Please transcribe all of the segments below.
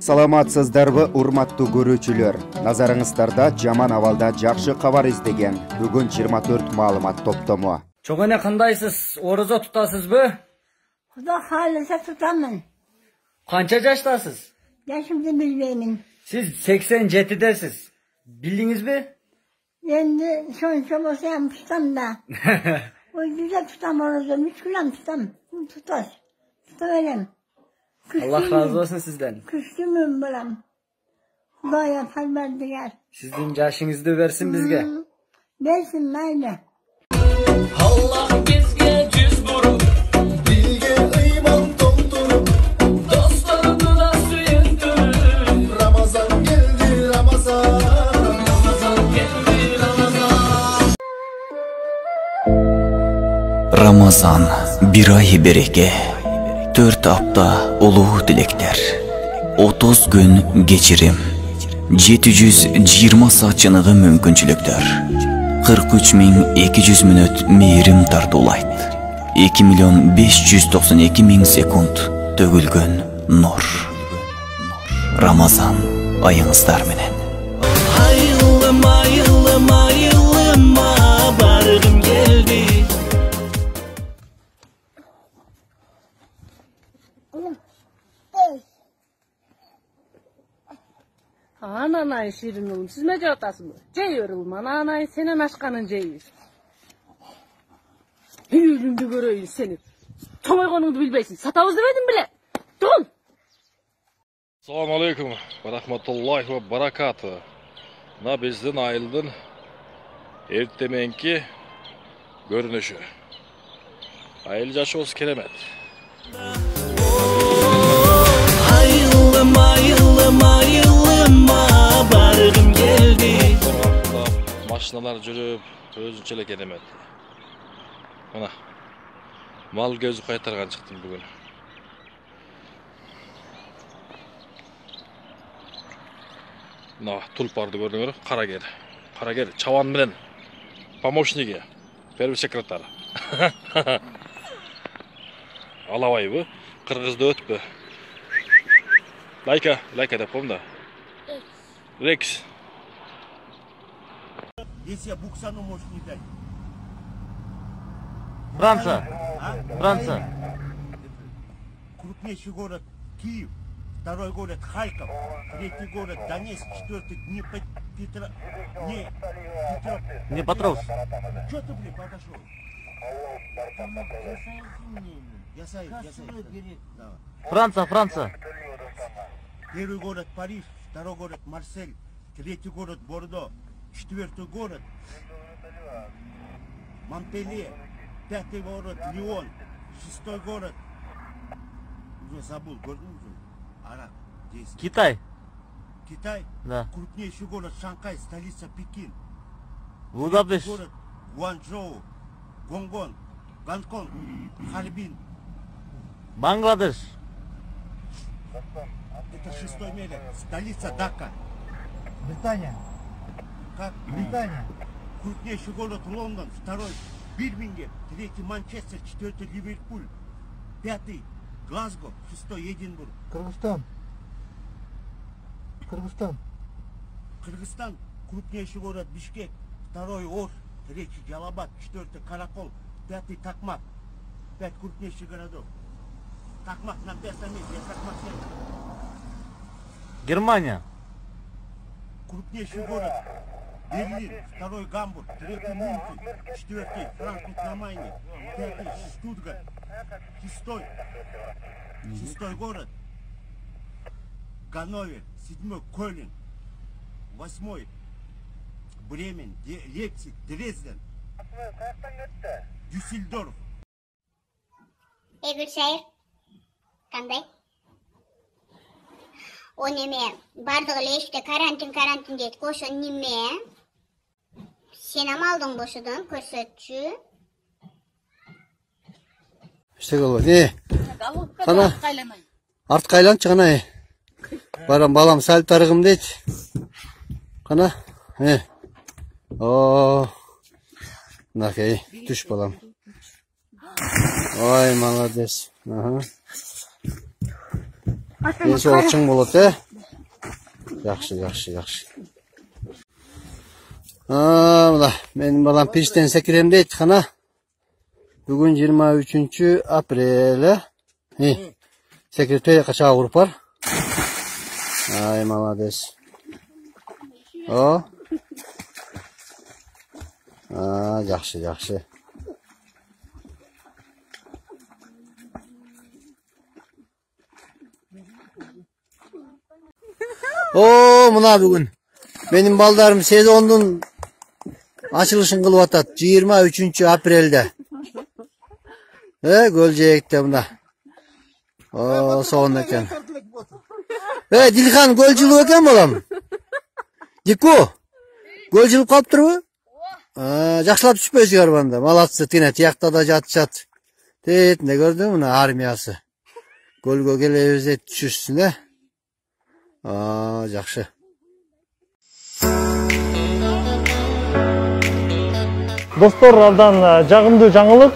Саламатсыздарбы, урматтуу көрүүчүлөр. Назарыңыздарда жаман абалда жакшы кабар издеген бүгүн 24 маалымат топтому. Чоңене кандайсыз? Орозо тутасызбы? Куда халыса тутамын. Канча жаштасыз? Yaşımды bilmeymin. Siz 87'desiniz. Bildingizmi? Endi sonuçta olsa tutam da. O güzel tutam orada. 3 gram tutam. Tutar. Tutarım. Allah razı olsun sizden. Küstümüm buram. Baya parverdiler. Sizin yaşınızı versin bizge. Versin böyle. Allah bizge cüz vurup, bilge iman doldurup, dostlarını da suyundurup. Ramazan geldi Ramazan, Ramazan geldi Ramazan. Ramazan bir ay bereke, 4 hafta ulu dilekler, 30 gün geçirim, 720 saat çınığı mümkünçülükler, 43.200 minut meyrim tartulayt, 2.592.000 sekund tөгülgön nur. Ramazan ayыңыздар менен. Ayılıma, ayılıma, ayılıma, bargım geldi. Ananay şirin oğlum, siz mece otasınız. Cey örülüm, ananay senin aşkanın ceyiz. Hüylümdü göreyim seni. Çoğay konumdu bilbeysin, satavuz demedim bile. Dur! Assalamu alaikum wa rahmatullahi wa barakatuh. Na bizden ayıldın ertemenki görünüşü. Ayıl jaşı olsun kelemet. Ayılıma, ayılıma, ayılıma, bargım geldi. Maşinalar жүрüp özünçele kelemet. Mana mal gözü kaytargan çıktım bugün. Tulpardı gördüңөр, Карагер, чабан менен помощниги, первый секретарь. Алабайбы, кыргызды өтпү. Лайка деп коем да. Рекс. Если я буксану, может не дать. Франция. Крупнейший город Киев, второй город Харьков, третий город Донецк, четвертый Днепропетровск. Что ты, блин, подошел? Я саю. Франция. Первый город Париж, второй город Марсель, третий город Бордо, четвертый город Монпелье, пятый город Лион, шестой город, уже забыл, город Арак, здесь. Китай. Китай, Да. крупнейший город Шанхай, столица Пекин, Будапешт. город Гуанчжоу, Гонгон, Гонконг, Харбин. Бангладеш. Это шестой мере, столица Дака. Британия. Как? Британия. Крупнейший город Лондон, второй Бирмингем, третий Манчестер, четвертый Ливерпуль, пятый Глазго, шестой Эдинбург. Кыргызстан, крупнейший город Бишкек, второй Ош, третий Джалабад, четвертый Каракол, пятый Такмак. 5 крупнейших городов. Такмак на 5-м месте, я Такмак нет. Германия. Крупнейший город Берлин, второй Гамбург, третий Мюнхен, четвертый Франкфурт на Майне, пятый Штутгарт, шестой город Ганновер, седьмой Кёльн, восьмой Бремен, Лейпциг, Дрезден, Дюссельдорф. Гүлшайыр, кандай? О неме, бардығы лешті карантин дейт, қошын неме? Сен амалдың бошыдың, көрсетші? Işte kalıyor. Kana art kaylan çıkana. Balam sal tarıgım deyt. Kana. Nakey, düş balam. Ой, молодец. Ага. Здесь очень молоте. Yaxşı. Mına benim balam peşten sekirem deydi kana. Bugün 23 aprel. Sekretariya kaçağı grup var. Ay malades. O. Yaxşı. Mına bugün benim baldarım sezonun açılışın kılıp atat 23 aprelde. Gölecekte bunda. Soğun eken. Dilhan golcılığı eken balam. Diku. Golcılık kalıp durbu? Жақсылап түспөсү гарбанда. Малатсы тине тиякта да жатышат. Тетинде көрдүңбү мына армиясы. Голго келебиз деп түшүшсүн, Жакшы. Достор, абдан жагымдуу жаңылык.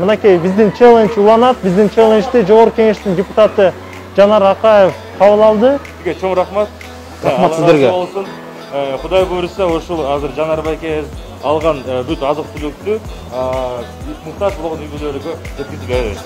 Мынакей биздин челлендж уланат. Биздин челленджди жогорку кеңештин депутаты Жанар Акаев кабыл алды. Чоң рахмат. Рахмат сиздерге. Кудай буйруса, ошол азыр Жанар байке алган бүт азык түлүктү муктаж болгон үй бүлөлөргө жеткизип беребиз.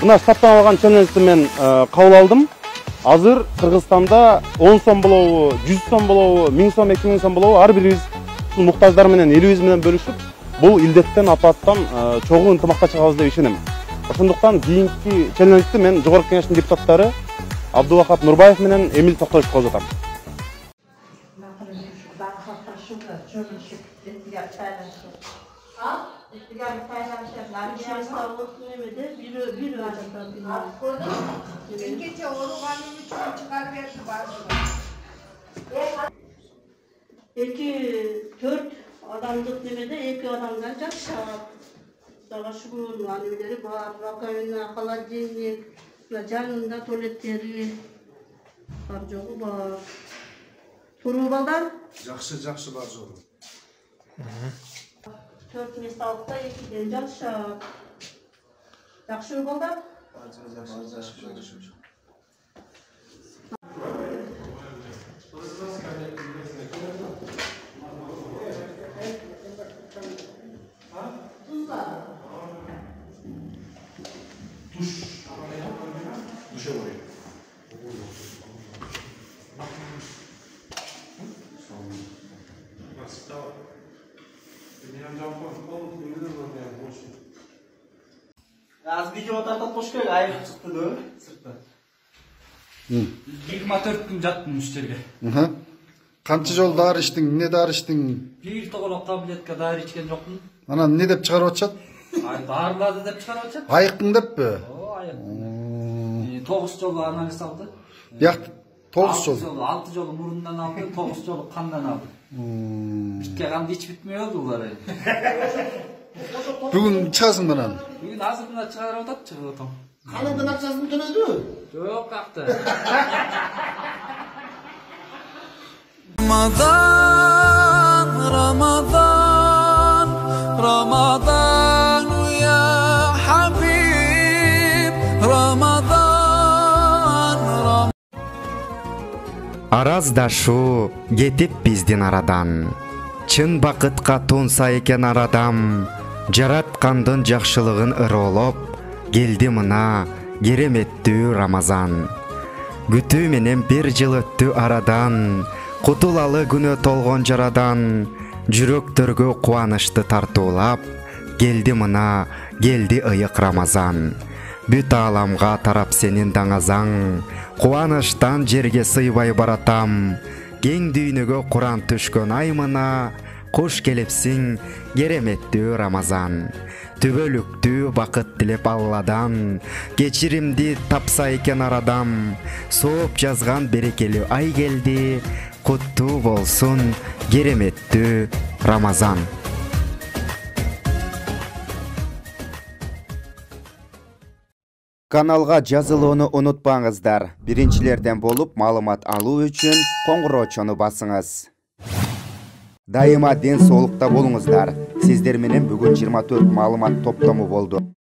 Мына штаттан алган челленджди мен кабыл алдым. Азыр Кыргызстанда 10 сом болобу, 100 сом болобу, 1000 сом, 2000 сом болобу ар бирибиз ушул муктаждар менен элибиз менен бөлүшүп, бул илдеттен апаттан чогуу ынтымакта чыгабыз деп ишенем. Ошондуктан кийинки челленджди мен жогорку кеңештин депутаттары Абдулвахап Нурбаев менен Эмил Токтоевичке козготом атам. Dört adamlık demede iki adamdan жатышат. Сага шүгүр анелери бар, раковина, холодильник, жанында туалеттери бар жогу бар. Туруу балдар? Жакшы бар жогу. 4 месталыкта экиден жатышат. Жакшы балдар? Жакшы. Duşa koy. Az video tartmış köy ayıp çıktı değil mi? Sırttan. 24 gün jattım müşteriге. Kança jol dar içtin, ne dar içtin? Bir to'g'anoq tabletka dar ichgan yo'qmi? Ana ne deb chiqarib atchat? Ay, darladi deb chiqarib atchat. Ayıqdın debmi? O, ayıq. 9 jolu analiz aldı. Yo'q, 9 jol. 6 jolu murundan aldı, 9 jolu qandan aldı. Bitke qandı hiç bitmiyordu ular. Bugün çıkasın bundan. Bugün azından çıkarıp atıp çıkıp atam. Kanaldan akçasını dönüdü? Yok kalktı. Ramazan ya Habib Ramazan Араздашу кетип биздин арадан. Чын бакытка тунса экен арадам. Жараткандын жакшылыгын ыролоп, келди мына кереметтүү Рамазан. Күтүү менен бир жыл өттү арадан. Кутулалы күнө толгон жарадан. Жүрөктөргө кубанычты тартуулап, келди мына, келди ыйык Рамазан. Бүт ааламга тарап сенин даңазаң. Кубанычтан жерге сыйбай баратам. Кең дүйнөгө Куран түшкөн ай мына, Куш келепсиң, кереметтүү Рамазан. Түбөлүктүү бакыт тилеп Алладан, кечиримди тапса экен арадам. Сооп жазган берекелүү ай келди, куттуу болсун кереметтүү Рамазан. Каналга жазылууну унутпаңыздар. Биринчилерден болуп маалымат алуу үчүн коңгуроочону басыңыз. Дайыма ден соолукта болуңуздар. Сиздер менен бүгүн 24 маалымат топтому болду.